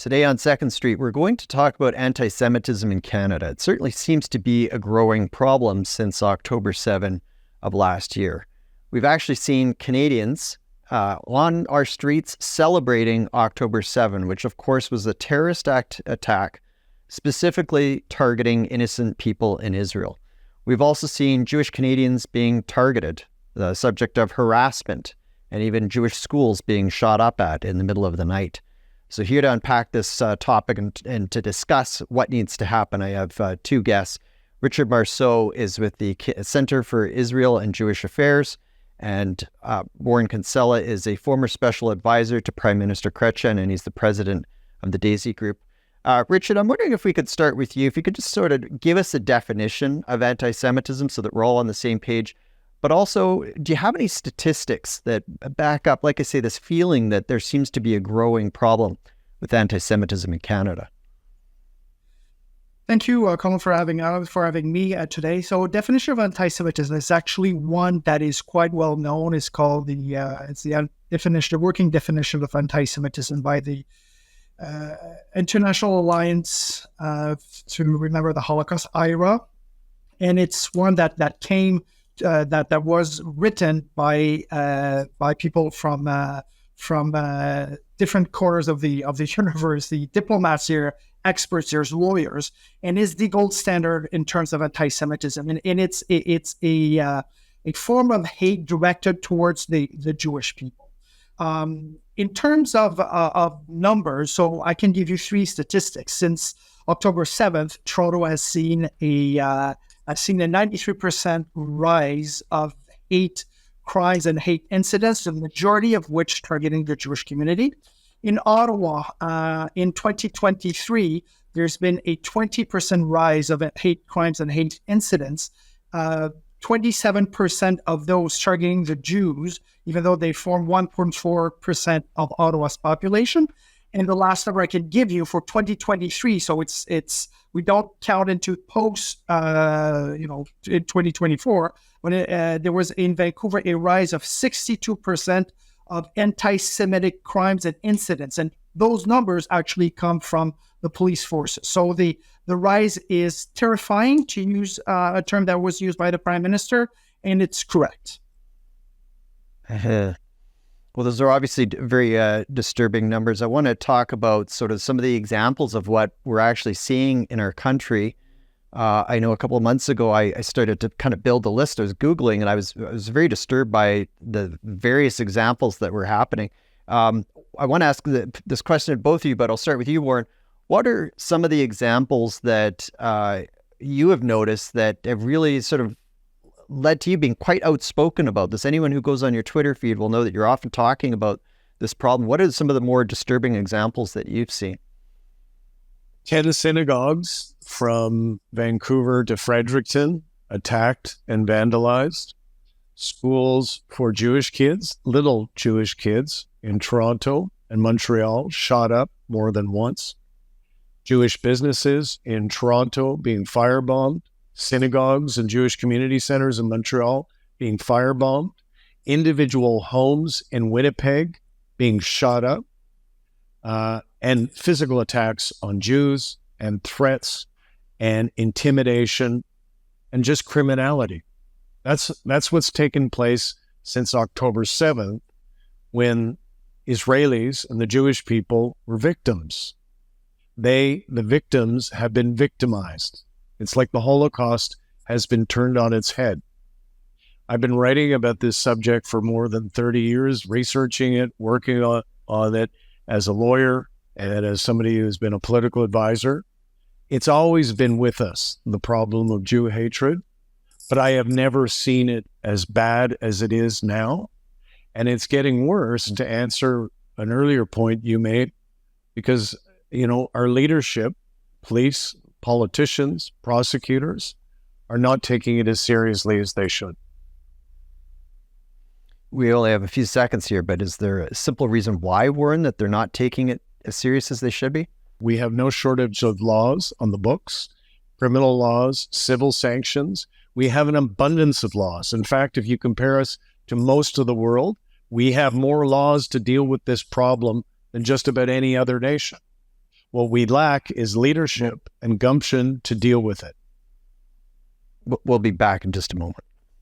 Today on Second Street, we're going to talk about anti-Semitism in Canada. It certainly seems to be a growing problem since October 7 of last year. We've actually seen Canadians on our streets celebrating October 7, which of course was a terrorist attack specifically targeting innocent people in Israel. We've also seen Jewish Canadians being targeted, the subject of harassment, and even Jewish schools being shot up at in the middle of the night. So here to unpack this topic and to discuss what needs to happen, I have two guests. Richard Marceau is with the Center for Israel and Jewish Affairs, and Warren Kinsella is a former special advisor to Prime Minister Chrétien, and he's the president of the Daisy Group. Richard, I'm wondering if we could start with you. If you could just sort of give us a definition of anti-Semitism so that we're all on the same page. But also, do you have any statistics that back up, like I say, this feeling that there seems to be a growing problem with anti-Semitism in Canada? Thank you, Colin, for having me today. So, definition of anti-Semitism is actually one that is quite well known. It's called the working definition of anti-Semitism by the International Alliance to Remember the Holocaust, IRA, and it's one that was written by people from different corners of the universe, the diplomats here, experts here, lawyers, and is the gold standard in terms of anti-Semitism. And it's a form of hate directed towards the Jewish people. In terms of numbers, so I can give you three statistics. Since October 7th, Toronto has seen a 93% rise of hate crimes and hate incidents, the majority of which targeting the Jewish community. In Ottawa, in 2023, there's been a 20% rise of hate crimes and hate incidents. 27% of those targeting the Jews, even though they form 1.4% of Ottawa's population. And the last number I can give you for 2023, so it's we don't count into post, in 2024, when there was in Vancouver a rise of 62% of anti-Semitic crimes and incidents, and those numbers actually come from the police forces. So the rise is terrifying, to use a term that was used by the Prime Minister, and it's correct. Well, those are obviously very disturbing numbers. I want to talk about sort of some of the examples of what we're actually seeing in our country. I know a couple of months ago, I started to kind of build a list. I was Googling, and I was very disturbed by the various examples that were happening. I want to ask this question of both of you, but I'll start with you, Warren. What are some of the examples that you have noticed that have really sort of led to you being quite outspoken about this? Anyone who goes on your Twitter feed will know that you're often talking about this problem. What are some of the more disturbing examples that you've seen? 10 synagogues from Vancouver to Fredericton attacked and vandalized. Schools for Jewish kids, little Jewish kids in Toronto and Montreal shot up more than once. Jewish businesses in Toronto being firebombed. Synagogues and Jewish community centers in Montreal being firebombed. Individual homes in Winnipeg being shot up. And physical attacks on Jews and threats and intimidation and just criminality. That's what's taken place since October 7th, when Israelis and the Jewish people were victims. The victims have been victimized. It's like the Holocaust has been turned on its head. I've been writing about this subject for more than 30 years, researching it, working on it as a lawyer and as somebody who's been a political advisor. It's always been with us, the problem of Jew hatred, but I have never seen it as bad as it is now. And it's getting worse, to answer an earlier point you made, because, our leadership, police, politicians, prosecutors, are not taking it as seriously as they should. We only have a few seconds here, but is there a simple reason why, Warren, that they're not taking it as serious as they should be? We have no shortage of laws on the books, criminal laws, civil sanctions. We have an abundance of laws. In fact, if you compare us to most of the world, we have more laws to deal with this problem than just about any other nation. What we lack is leadership and gumption to deal with it. We'll be back in just a moment.